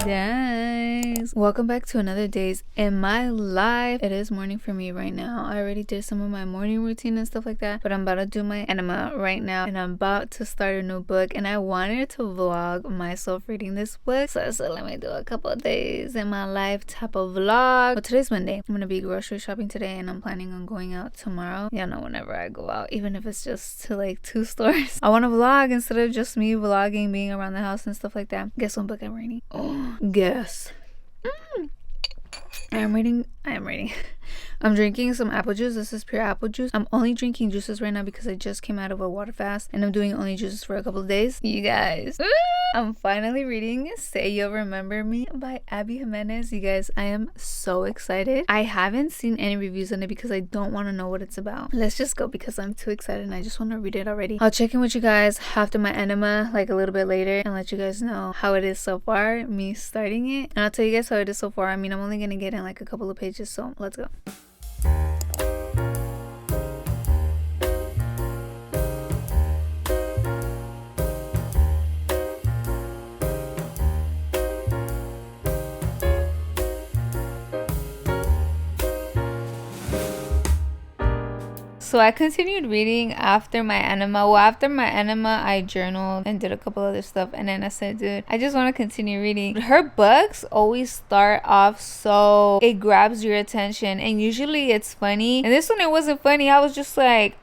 Guys, welcome back to another days in my life. It is morning for me right now. I already did some of my morning routine and stuff like that, but I'm about to do my enema right now, and I'm about to start a new book, and I wanted to vlog myself reading this book, so I said let me do a couple of days in my life type of vlog. But today's Monday. I'm gonna be grocery shopping today, and I'm planning on going out tomorrow. Y'all know whenever I go out, even if it's just to like 2 stores, I want to vlog instead of just me vlogging being around the house and stuff like that. Guess what book I'm reading? Guess. I am reading. I'm drinking some apple juice. This is pure apple juice. I'm only drinking juices right now because I just came out of a water fast, and I'm doing only juices for a couple of days. You guys, I'm finally reading Say You'll Remember Me by Abby Jimenez. You guys, I am so excited. I haven't seen any reviews on it because I don't want to know what it's about. Let's just go because I'm too excited and I just want to read it already. I'll check in with you guys after my enema, like a little bit later, and let you guys know how it is so far, me starting it. And I'll tell you guys how it is so far. I mean, I'm only gonna get in like a couple of pages, so let's go. So I continued reading after my enema. Well, after my enema, I journaled and did a couple other stuff. And then I said, dude, I just want to continue reading. Her books always start off so it grabs your attention. And usually it's funny. And this one, it wasn't funny. I was just like,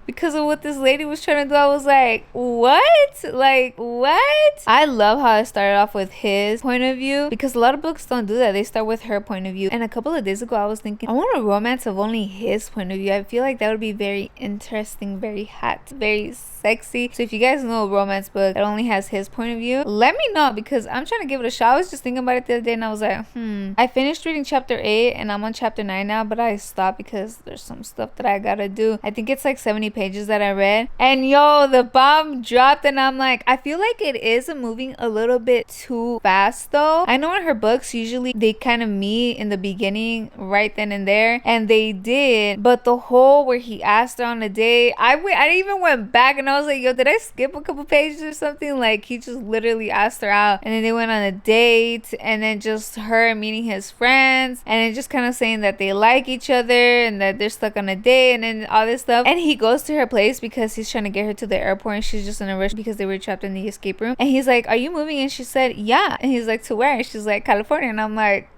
because of what this lady was trying to do, I was like, what? Like, what? I love how it started off with his point of view, because a lot of books don't do that. They start with her point of view. And a couple of days ago, I was thinking, I want a romance of only his point of view. I feel like that would be very interesting, very hot, very sexy. So if you guys know a romance book that only has his point of view, let me know, because I'm trying to give it a shot. I was just thinking about it the other day, and I was like, I finished reading chapter 8, and I'm on chapter 9 now, but I stopped because there's some stuff that I gotta do. I think it's like 70 pages that I read, and yo, the bomb dropped, and I'm like, I feel like it is moving a little bit too fast though. I know in her books usually they kind of meet in the beginning right then and there, and they did, but the whole where he asked her on a date, I even went back and I was like, yo, did I skip a couple pages or something? Like, he just literally asked her out, and then they went on a date, and then just her meeting his friends, and then just kind of saying that they like each other and that they're stuck on a date, and then all this stuff. And he goes to her place because he's trying to get her to the airport, and she's just in a rush because they were trapped in the escape room. And he's like, are you moving? And she said, yeah. And he's like, to where? And she's like, California. And I'm like,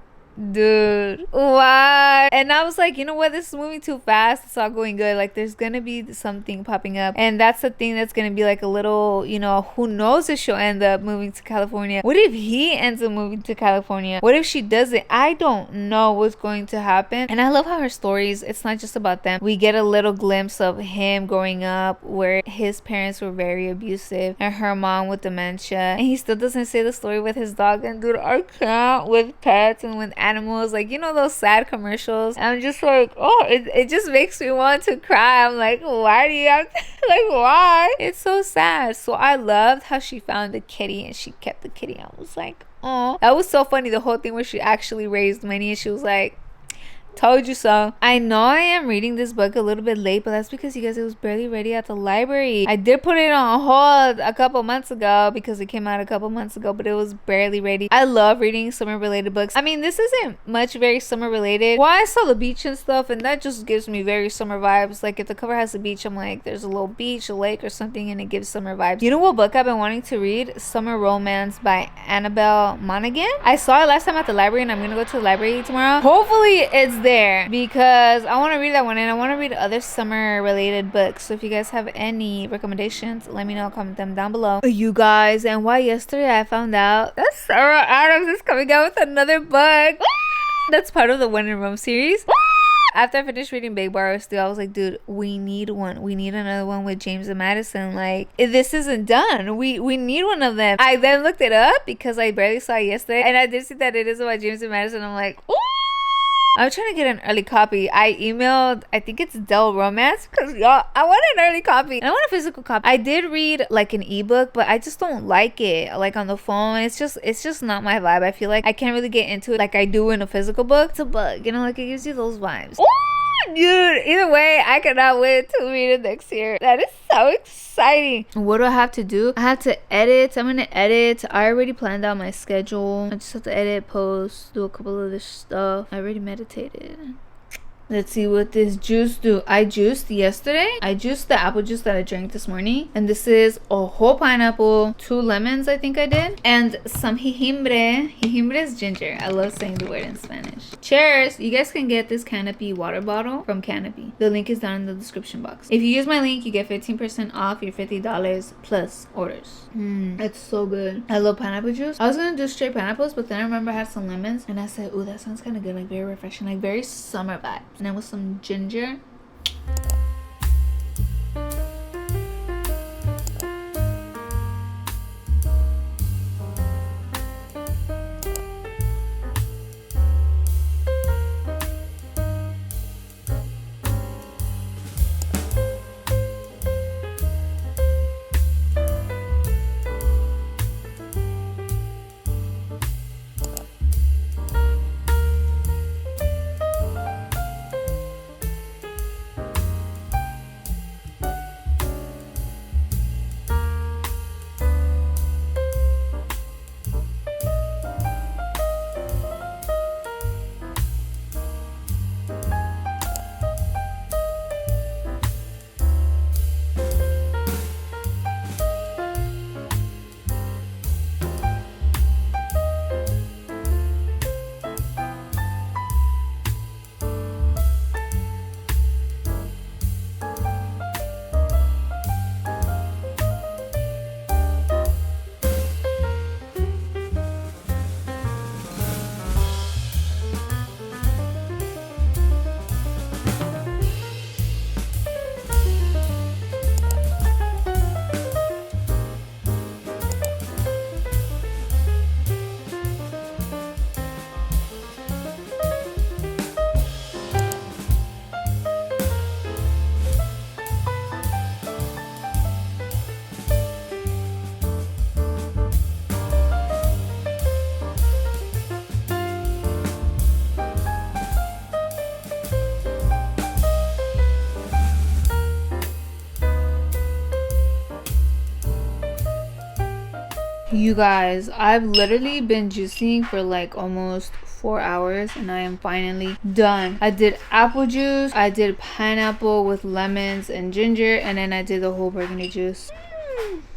dude, what? And I was like, you know what, this is moving too fast. It's all going good. Like, there's gonna be something popping up, and that's the thing that's gonna be like a little, you know, who knows if she'll end up moving to California. What if he ends up moving to California? What if she doesn't? I don't know what's going to happen. And I love how her stories, it's not just about them. We get a little glimpse of him growing up where his parents were very abusive, and her mom with dementia, and he still doesn't say the story with his dog. And dude, I can't with pets and with animals, like, you know, those sad commercials. And I'm just like, oh, it just makes me want to cry. I'm like, why do you have to, like, why? It's so sad. So I loved how she found the kitty and she kept the kitty. I was like, oh, that was so funny, the whole thing where she actually raised money, and she was like, told you so. I know I am reading this book a little bit late, but that's because, you guys, it was barely ready at the library. I did put it on hold a couple months ago because it came out a couple months ago, but it was barely ready. I love reading summer related books. I mean, this isn't much very summer related. Well, I saw the beach and stuff, and that just gives me very summer vibes. Like, if the cover has a beach, I'm like, there's a little beach, a lake or something, and it gives summer vibes. You know what book I've been wanting to read? Summer Romance by Annabelle Monaghan. I saw it last time at the library, and I'm gonna go to the library tomorrow. Hopefully it's there, because I want to read that one, and I want to read other summer related books. So if you guys have any recommendations, let me know, comment them down below. You guys, and why yesterday I found out that Sarah Adams is coming out with another book that's part of the When in Rome series. After I finished reading Big Bar Stew, I was like, dude, we need one. We need another one with James and Madison. Like, if this isn't done, we need one of them. I then looked it up because I barely saw it yesterday, and I did see that it is about James and Madison. I'm like, ooh, I'm trying to get an early copy. I emailed, I think it's Dell Romance, because y'all, I want an early copy. And I want a physical copy. I did read like an ebook, but I just don't like it. Like on the phone, it's just not my vibe. I feel like I can't really get into it like I do in a physical book. It's a book, you know, like it gives you those vibes. Ooh! Dude, either way, I cannot wait to read it next year. That is so exciting. What do I have to do? I have to edit. I'm gonna edit. I already planned out my schedule. I just have to edit, post, do a couple of this stuff. I already meditated. Let's see what this juice do. I juiced yesterday. I juiced the apple juice that I drank this morning. And this is a whole pineapple, 2 lemons I think I did, and some jengibre. Jengibre is ginger. I love saying the word in Spanish. Cheers! You guys can get this Canopy water bottle from Canopy. The link is down in the description box. If you use my link, you get 15% off your $50 plus orders. It's so good. I love pineapple juice. I was gonna do straight pineapples, but then I remember I had some lemons and I said, ooh, that sounds kind of good, like very refreshing, like very summer vibe. And then with some ginger. You guys, I've literally been juicing for like almost 4 hours and I am finally done. I did apple juice, I did pineapple with lemons and ginger, and then I did the whole burgundy juice.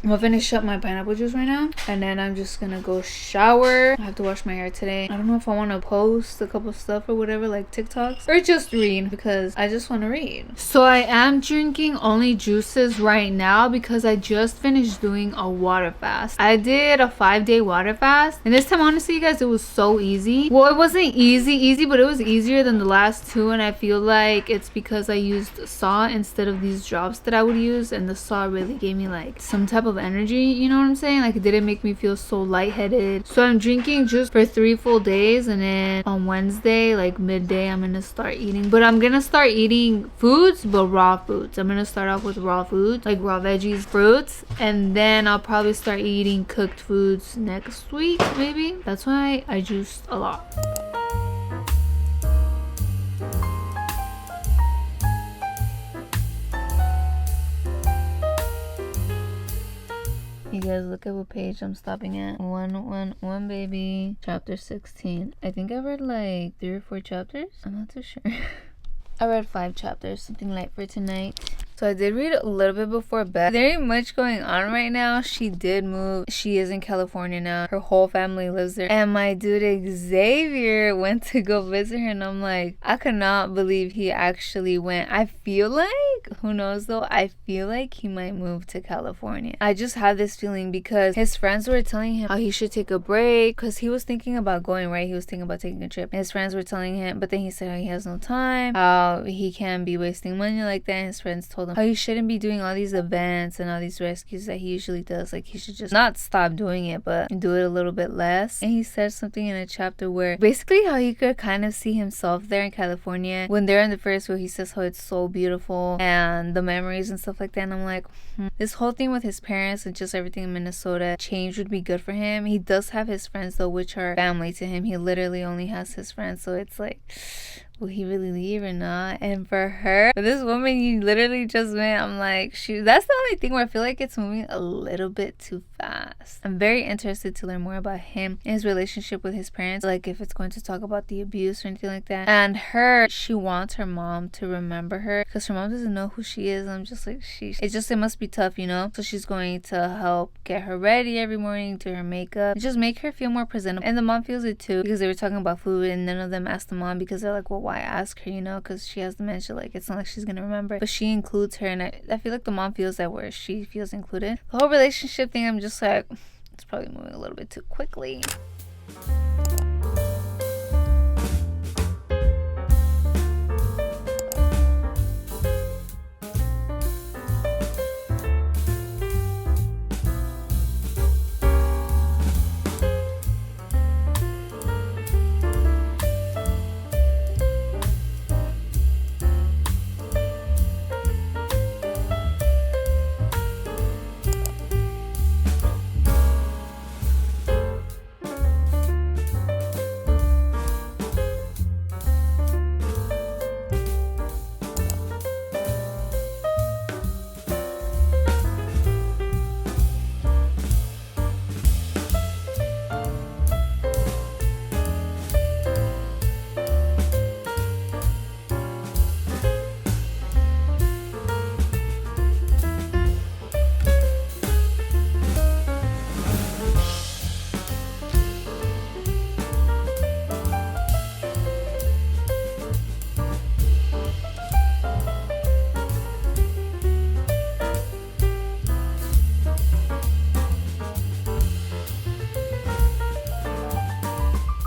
I'm gonna finish up my pineapple juice right now and then I'm just gonna go shower. I have to wash my hair today. I don't know if I want to post a couple stuff or whatever, like TikToks, or just read, because I just want to read. So I am drinking only juices right now because I just finished doing a water fast. I did a 5-day water fast, and this time, honestly, you guys, it was so easy. Well, it wasn't easy, but it was easier than the last 2, and I feel like it's because I used saw instead of these drops that I would use, and the saw really gave me like some type of energy, you know what I'm saying? Like, it didn't make me feel so lightheaded. So I'm drinking juice for 3 full days, and then on Wednesday, like midday, I'm gonna start eating. But I'm gonna start eating foods, but raw foods. I'm gonna start off with raw foods, like raw veggies, fruits, and then I'll probably start eating cooked foods next week, maybe. That's why I juiced a lot. You guys, look at what page I'm stopping at. 111 baby, chapter 16. I think I read like 3 or 4 chapters. I'm not too sure. I read 5 chapters, something light for tonight. So I did read a little bit before bed. Very much going on right now. She did move. She is in California now. Her whole family lives there. And my dude Xavier went to go visit her. And I'm like, I could not believe he actually went. I feel like, who knows though, I feel like he might move to California. I just have this feeling because his friends were telling him how he should take a break. Because he was thinking about going, right? He was thinking about taking a trip. And his friends were telling him, but then he said how he has no time. How he can't be wasting money like that. And his friends told him how he shouldn't be doing all these events and all these rescues that he usually does. Like, he should just not stop doing it, but do it a little bit less. And he said something in a chapter where basically how he could kind of see himself there in California when they're in the Ferris wheel. He says how it's so beautiful and the memories and stuff like that. And I'm like, this whole thing with his parents and just everything in Minnesota, change would be good for him. He does have his friends though, which are family to him. He literally only has his friends, so it's like, will he really leave or not? And for her, for this woman you literally just met, I'm like, shoot, that's the only thing where I feel like it's moving a little bit too fast. I'm very interested to learn more about him and his relationship with his parents, like if it's going to talk about the abuse or anything like that. And her, she wants her mom to remember her because her mom doesn't know who she is. I'm just like, it must be tough, you know? So she's going to help get her ready every morning, do her makeup, and just make her feel more presentable. And the mom feels it too, because they were talking about food and none of them asked the mom because they're like, well, why ask her, you know? Because she has dementia, like it's not like she's gonna remember. But she includes her, and I feel like the mom feels that where she feels included. The whole relationship thing, I'm just like, it's probably moving a little bit too quickly.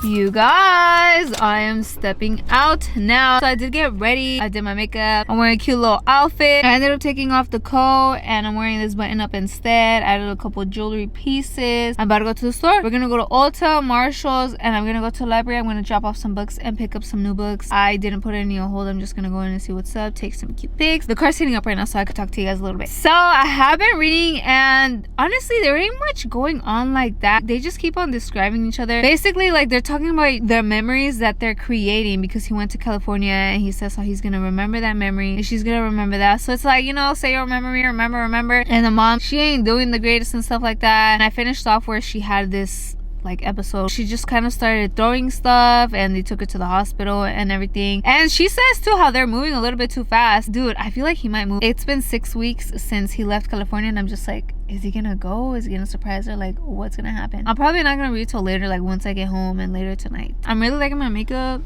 You guys, I am stepping out now. So I did get ready. I did my makeup. I'm wearing a cute little outfit. I ended up taking off the coat and I'm wearing this button up instead. I added a couple jewelry pieces. I'm about to go to the store. We're gonna go to Ulta, Marshall's, and I'm gonna go to the library. I'm gonna drop off some books and pick up some new books. I didn't put any on hold. I'm just gonna go in and see what's up, take some cute pics. The car's sitting up right now so I could talk to you guys a little bit. So I have been reading, and honestly there ain't much going on like that. They just keep on describing each other. Basically, like, they're talking about their memories that they're creating because he went to California and he says how he's gonna remember that memory and she's gonna remember that. So it's like, you know, say your memory, remember. And the mom, she ain't doing the greatest and stuff like that. And I finished off where she had this like episode. She just kind of started throwing stuff and they took her to the hospital and everything. And she says too how they're moving a little bit too fast. Dude, I feel like he might move. It's been 6 weeks since he left California and I'm just like, is he gonna go? Is he gonna surprise her? Like, what's gonna happen? I'm probably not gonna read till later, like once I get home and later tonight. I'm really liking my makeup.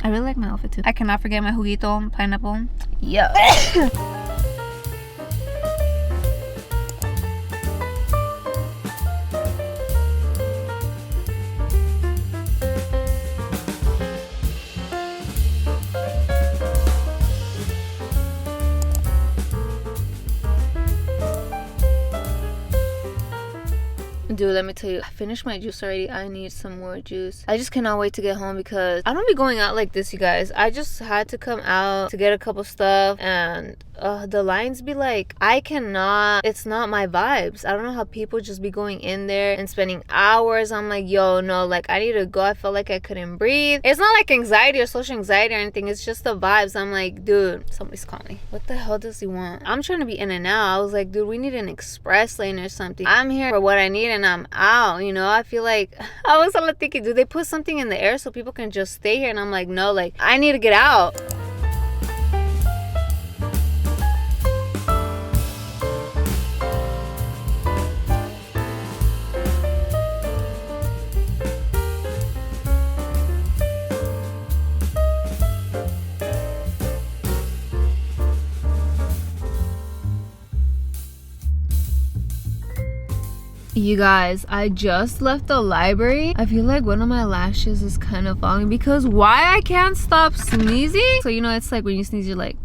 I really like my outfit too. I cannot forget my juguito pineapple. Yeah. Dude, let me tell you, I finished my juice already. I need some more juice. I just cannot wait to get home because I don't be going out like this, you guys. I just had to come out to get a couple stuff and the lines be like, I cannot, it's not my vibes. I don't know how people just be going in there and spending hours. I'm like, yo, no, like I need to go. I felt like I couldn't breathe. It's not like anxiety or social anxiety or anything. It's just the vibes. I'm like, dude, somebody's calling me. What the hell does he want? I'm trying to be in and out. I was like, dude, we need an express lane or something. I'm here for what I need and I'm out, you know? I feel like, I was all thinking, do they put something in the air so people can just stay here? And I'm like, no, like I need to get out. You guys, I just left the library. I feel like one of my lashes is kind of falling because why I can't stop sneezing. So you know, it's like when you sneeze you're like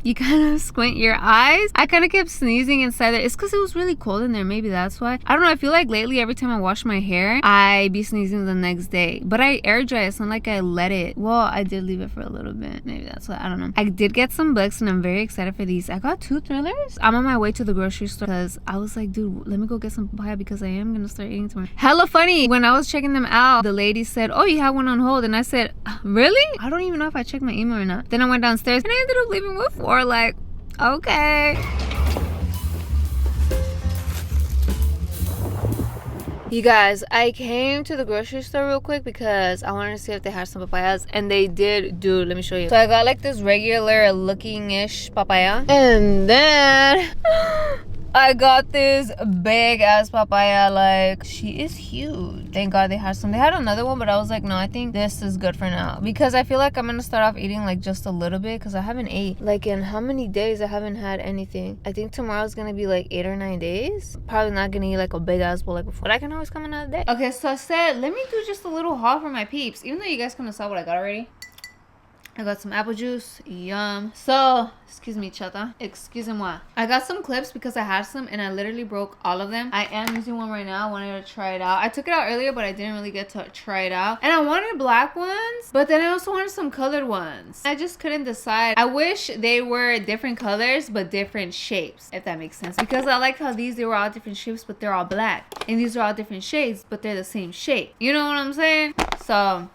you kind of squint your eyes. I kind of kept sneezing inside there. It's because it was really cold in there. Maybe that's why. I don't know. I feel like lately every time I wash my hair, I be sneezing the next day. But I air dry. It's not like I let it. Well, I did leave it for a little bit. Maybe that's why. I don't know. I did get some books and I'm very excited for these. I got 2 thrillers. I'm on my way to the grocery store because I was like, dude, let me go get some papaya because I am going to start eating tomorrow. Hella funny. When I was checking them out, the lady said, oh, you have one on hold. And I said, really? I don't even know if I checked my email or not. Then I went downstairs and I ended up leaving with 4. Like, okay. You guys, I came to the grocery store real quick because I wanted to see if they had some papayas, and they did. Dude, let me show you. So I got like this regular looking-ish papaya, and then I got this big ass papaya. Like, she is huge. Thank God they had some. They had another one, but I was like, no, I think this is good for now, because I feel like I'm gonna start off eating like just a little bit, because I haven't ate like in how many days. I haven't had anything. I think tomorrow's gonna be like 8 or 9 days. Probably not gonna eat like a big ass bowl like before, but I can always come another day. Okay, so I said let me do just a litlittle haul for my peeps, even though you guys kind of saw what I got already. I got some apple juice. Yum. So, excuse me, chata. Excusez-moi. I got some clips because I had some and I literally broke all of them. I am using one right now. I wanted to try it out. I took it out earlier, but I didn't really get to try it out. And I wanted black ones, but then I also wanted some colored ones. I just couldn't decide. I wish they were different colors, but different shapes, if that makes sense. Because I like how these, they were all different shapes, but they're all black. And these are all different shades, but they're the same shape. You know what I'm saying? So,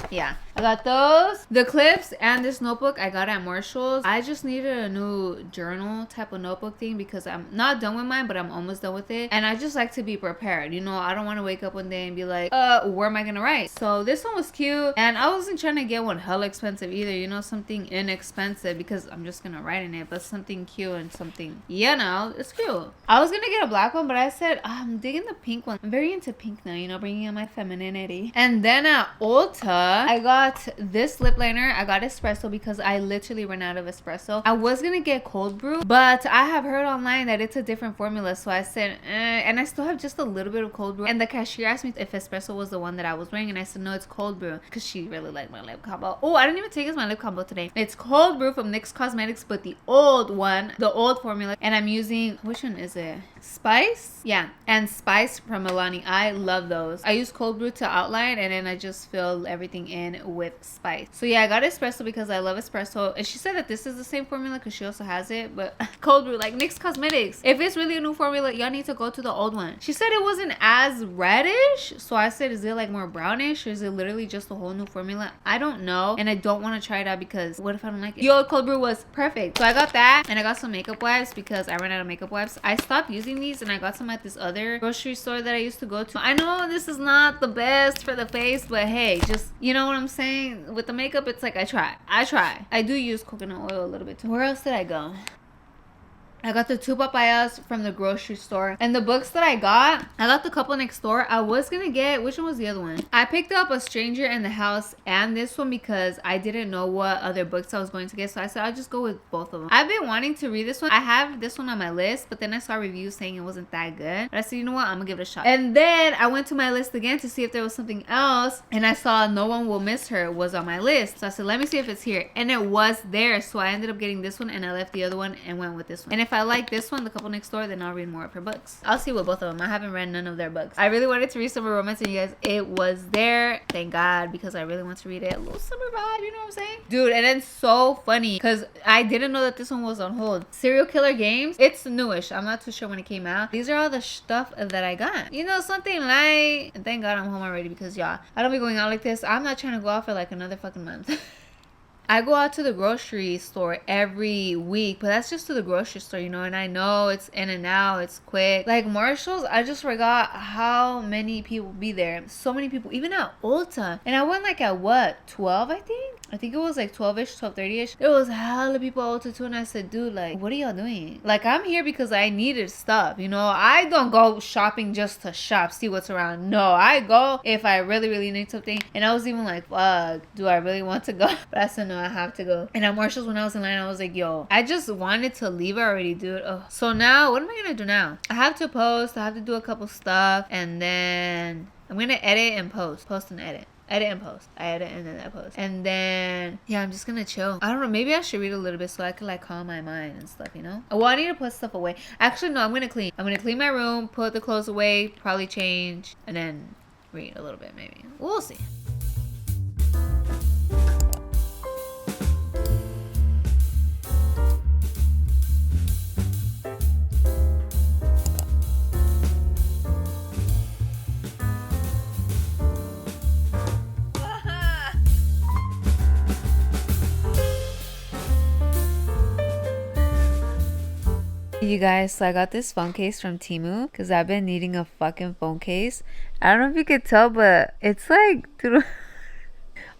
yeah, I got those, the clips, and this notebook I got at Marshall's. I just needed a new journal type of notebook thing because I'm not done with mine, but I'm almost done with it. And I just like to be prepared. You know, I don't want to wake up one day and be like, where am I gonna write? So this one was cute, and I wasn't trying to get one hella expensive either. You know, something inexpensive because I'm just gonna write in it, but something cute and something, you know, it's cute. I was gonna get a black one, but I said, I'm digging the pink one. I'm very into pink now, you know, bringing in my femininity. And then at Ulta, I got this lip liner. I got espresso because I literally ran out of espresso. I was gonna get cold brew, but I have heard online that it's a different formula, so I said and I still have just a little bit of cold brew. And the cashier asked me if espresso was the one that I was wearing, and I said no, it's cold brew, because she really liked my lip combo. Oh, I didn't even take my lip combo today. It's cold brew from NYX Cosmetics, but the old one, the old formula. And I'm using, which one is it? Spice? Yeah, and Spice from Milani. I love those. I use cold brew to outline, and then I just fill everything in with Spice. So yeah, I got espresso because I love espresso, and she said that this is the same formula because she also has it, but cold brew, like NYX Cosmetics, if it's really a new formula, y'all need to go to the old one. She said it wasn't as reddish, so I said, is it like more brownish, or is it literally just a whole new formula? I don't know, and I don't want to try it out because what if I don't like it? The old cold brew was perfect. So I got that, and I got some makeup wipes because I ran out of makeup wipes. I stopped using these, and I got some at this other grocery store that I used to go to. I know this is not the best for the face, but hey, just, you know what I'm saying? With the makeup, it's like I try. I do use coconut oil a little bit too. Where else did I go? I got the 2 papayas from the grocery store. And the books that I got the couple next door. I was gonna get, which one was the other one? I picked up A Stranger in the House and this one because I didn't know what other books I was going to get. So I said I'll just go with both of them. I've been wanting to read this one. I have this one on my list, but then I saw reviews saying it wasn't that good. But I said, you know what? I'm gonna give it a shot. And then I went to my list again to see if there was something else. And I saw No One Will Miss Her was on my list. So I said, let me see if it's here. And it was there. So I ended up getting this one, and I left the other one and went with this one. And if I like this one, the couple next door, then I'll read more of her books. I'll see with both of them. I haven't read none of their books. I really wanted to read Summer Romance, and you guys, it was there. Thank God, because I really want to read it. A little summer vibe, you know what I'm saying? Dude, and it's so funny because I didn't know that this one was on hold. Serial Killer Games. It's newish. I'm not too sure when it came out. These are all the stuff that I got. You know, something light. And thank God I'm home already because, y'all, I don't be going out like this. I'm not trying to go out for like another fucking month. I go out to the grocery store every week, but that's just to the grocery store, you know, and I know it's in and out, it's quick. Like Marshall's, I just forgot how many people be there. So many people, even at Ulta. And I went like at what, 12, I think? I think it was like 12-ish, 12:30-ish. There was hella people at Ulta too, and I said, dude, like, what are y'all doing? Like, I'm here because I needed stuff, you know? I don't go shopping just to shop, see what's around. No, I go if I really, really need something. And I was even like, fuck, do I really want to go? But I said, no, I have to go. And at Marshall's, when I was in line, I was like, yo, I just wanted to leave already, dude. Ugh. So now, what am I gonna do now? I have to post, I have to do a couple stuff, and then I'm gonna edit and post and edit. Edit and post. I edit and then I post. And then, yeah, I'm just gonna chill. I don't know. Maybe I should read a little bit so I can like calm my mind and stuff, you know? Well, I need to put stuff away. Actually, no, I'm gonna clean. I'm gonna clean my room, put the clothes away, probably change, and then read a little bit maybe. We'll see. You guys, so I got this phone case from Temu because I've been needing a fucking phone case. I don't know if you could tell, but it's like, dude,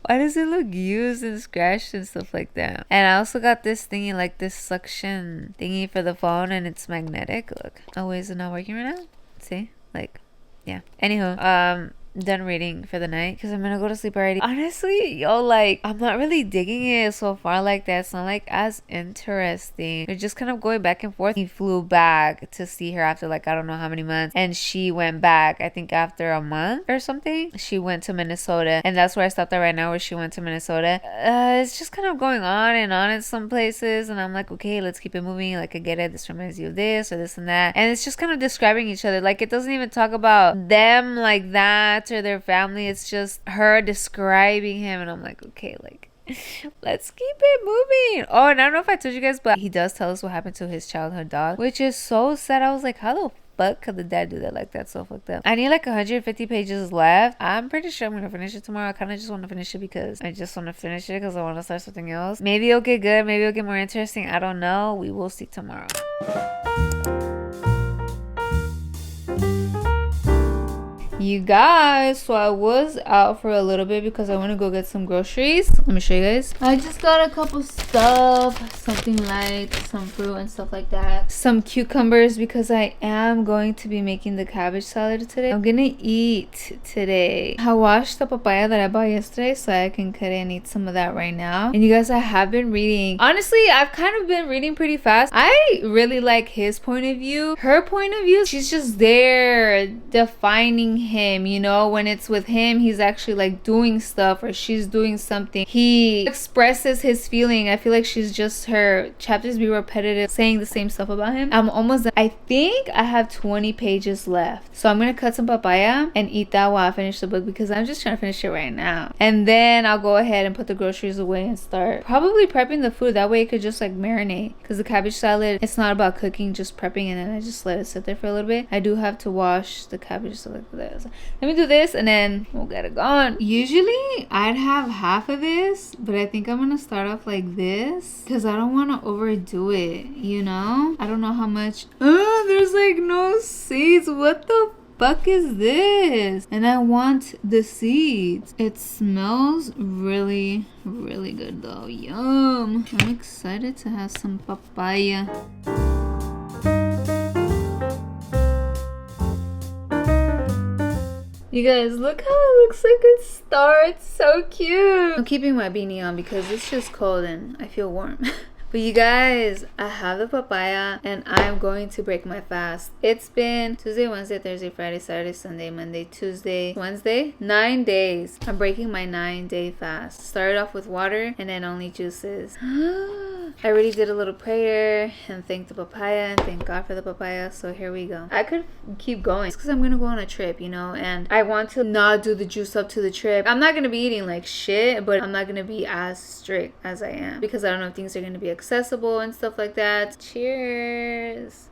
why does it look used and scratched and stuff like that? And I also got this thingy, like this suction thingy for the phone, and it's magnetic. Look, oh, is it not working right now? See, like, yeah. Anywho, done reading for the night because I'm gonna go to sleep already. Honestly, yo, like, I'm not really digging it so far like that. It's not like as interesting. They're just kind of going back and forth. He flew back to see her after like I don't know how many months, and she went back I think after a month or something. She went to Minnesota, and that's where I stopped at right now, where she went to Minnesota. It's just kind of going on in some places, and I'm like, okay, let's keep it moving. Like, I get it, this reminds you of this or this and that, and it's just kind of describing each other. Like, it doesn't even talk about them like that or their family. It's just her describing him, and I'm like, okay, like, let's keep it moving. Oh, and I don't know if I told you guys, but he does tell us what happened to his childhood dog, which is so sad. I was like, how the fuck could the dad do that? Like, that's so fucked up. I need like 150 pages left. I'm pretty sure I'm gonna finish it tomorrow. I kind of just want to finish it because I want to start something else. Maybe it'll get good, maybe it'll get more interesting. I don't know. We will see tomorrow. You guys, so I was out for a little bit because I want to go get some groceries. Let me show you guys. I just got a couple stuff, something light, some fruit and stuff like that. Some cucumbers because I am going to be making the cabbage salad today. I'm gonna eat today. I washed the papaya that I bought yesterday so I can cut it and eat some of that right now. And you guys, I have been reading. Honestly, I've kind of been reading pretty fast. I really like his point of view. Her point of view, she's just there defining him, you know. When it's with him, he's actually like doing stuff, or she's doing something, he expresses his feeling. I feel like she's just, her chapters be repetitive, saying the same stuff about him. I'm almost done. I think I have 20 pages left, so I'm gonna cut some papaya and eat that while I finish the book, because I'm just trying to finish it right now, and then I'll go ahead and put the groceries away and start probably prepping the food. That way it could just like marinate, because the cabbage salad, it's not about cooking, just prepping, and then I just let it sit there for a little bit. I do have to wash the cabbage, so like that. So let me do this and then we'll get it gone. Usually I'd have half of this, but I think I'm gonna start off like this because I don't want to overdo it, you know. I don't know how much. There's like no seeds. What the fuck is this? And I want the seeds. It smells really good though. Yum. I'm excited to have some papaya. You guys, look how it looks like it starts. So cute. I'm keeping my beanie on because it's just cold and I feel warm. But you guys, I have the papaya and I'm going to break my fast. It's been Tuesday, Wednesday, Thursday, Friday, Saturday, Sunday, Monday, Tuesday, Wednesday. 9 days. I'm breaking my 9-day fast. Started off with water and then only juices. I already did a little prayer and thanked the papaya and thank God for the papaya. So here we go. I could keep going. It's because I'm going to go on a trip, you know, and I want to not do the juice up to the trip. I'm not going to be eating like shit, but I'm not going to be as strict as I am because I don't know if things are going to be accessible and stuff like that. Cheers.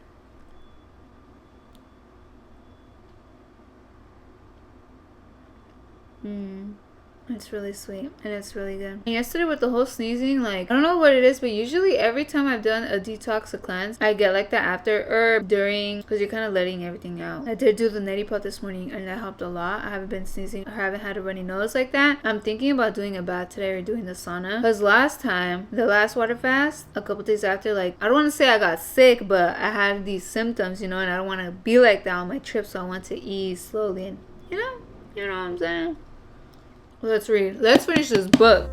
It's really sweet and it's really good. And yesterday with the whole sneezing, like, I don't know what it is, but usually every time I've done a detox, a cleanse, I get like that after or during, because you're kind of letting everything out. I did do the neti pot this morning and that helped a lot. I haven't been sneezing or haven't had a runny nose like that. I'm thinking about doing a bath today or doing the sauna, because last time, the last water fast, a couple days after, like, I don't want to say I got sick, but I had these symptoms, you know, and I don't want to be like that on my trip, so I want to ease slowly and you know what I'm saying. Let's read. Let's finish this book.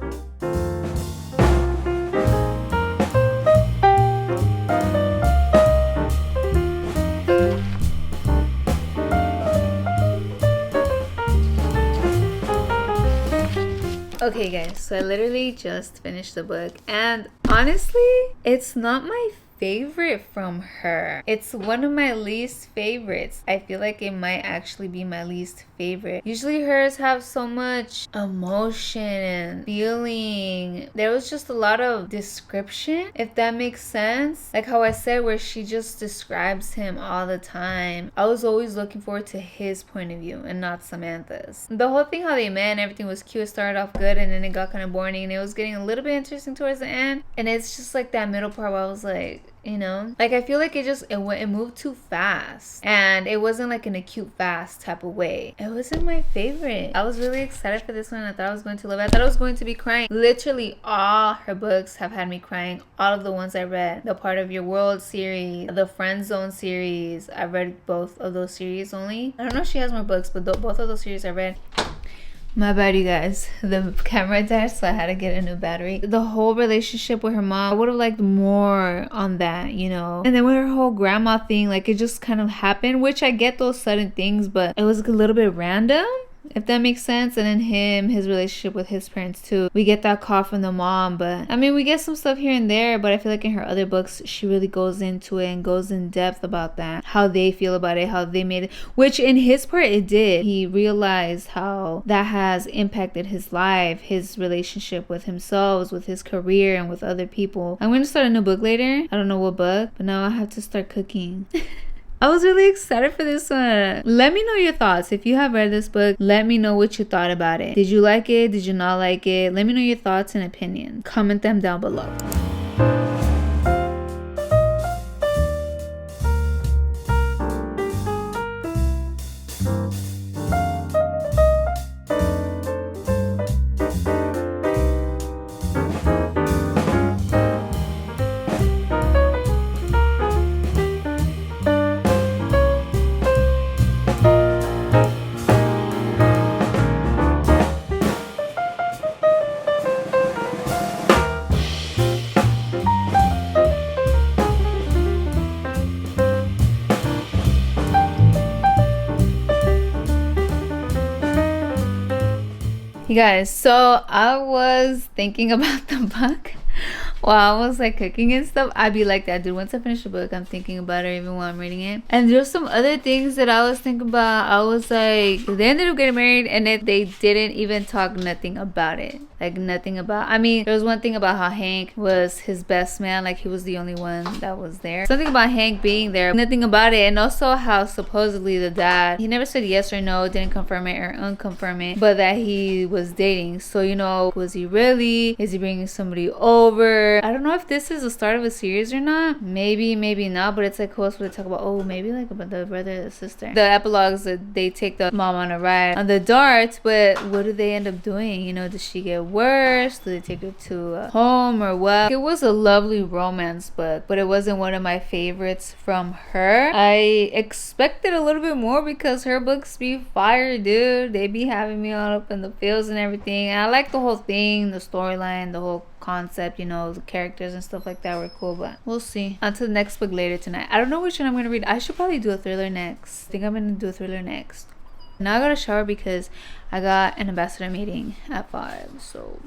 Okay guys, so I literally just finished the book, and honestly, it's not my favorite from her. It's one of my least favorites. I feel like it might actually be my least favorite. Usually hers have so much emotion and feeling. There was just a lot of description, if that makes sense. Like how I said, where she just describes him all the time. I was always looking forward to his point of view and not Samantha's. The whole thing, how they met and everything was cute. It started off good and then it got kind of boring and it was getting a little bit interesting towards the end. And it's just like that middle part where I was like, you know, like I feel like it moved too fast, and it wasn't like in a cute fast type of way. It wasn't my favorite. I was really excited for this one. I thought I was going to love it. I thought I was going to be crying. Literally all her books have had me crying. All of the ones I read, the Part of Your World series, the Friend Zone series, I read both of those series only. I don't know if she has more books, but both of those series I read. My bad, you guys. The camera died, so I had to get a new battery. The whole relationship with her mom, I would have liked more on that, you know. And then with her whole grandma thing, like it just kind of happened, which I get those sudden things, but it was a little bit random, if that makes sense. And then his relationship with his parents too. We get that call from the mom, but I mean, we get some stuff here and there, but I feel like in her other books, she really goes into it and goes in depth about that, how they feel about it, how they made it, which in his part it did. He realized how that has impacted his life, his relationship with himself, with his career, and with other people. I'm going to start a new book later. I don't know what book, but now I have to start cooking. I was really excited for this one. Let me know your thoughts. If you have read this book, let me know what you thought about it. Did you like it? Did you not like it? Let me know your thoughts and opinions. Comment them down below. You guys, so I was thinking about the book while I was like cooking and stuff. I'd be like that, dude. Once I finish the book, I'm thinking about it even while I'm reading it. And there's some other things that I was thinking about. I was like, they ended up getting married and they didn't even talk nothing about it. Like nothing about, I mean, there was one thing about how Hank was his best man, like he was the only one that was there. Something about Hank being there, nothing about it. And also how supposedly the dad, he never said yes or no, didn't confirm it or unconfirm it, but that he was dating. So, you know, was he really? Is he bringing somebody over? I don't know if this is the start of a series or not. Maybe, maybe not, but it's like who else would they talk about? Oh, maybe like about the brother and the sister. The epilogues that they take the mom on a ride on the darts, but what do they end up doing? You know, does she get worse? Do they take her to a home or what? It was a lovely romance book, but it wasn't one of my favorites from her. I expected a little bit more because her books be fire, dude. They be having me all up in the feels and everything. And I like the whole thing, the storyline, the whole concept, you know, the characters and stuff like that were cool, but we'll see. On to the next book later tonight. I don't know which one I'm gonna read. I should probably do a thriller next. I think I'm gonna do a thriller next. Now I gotta shower because I got an ambassador meeting at 5, so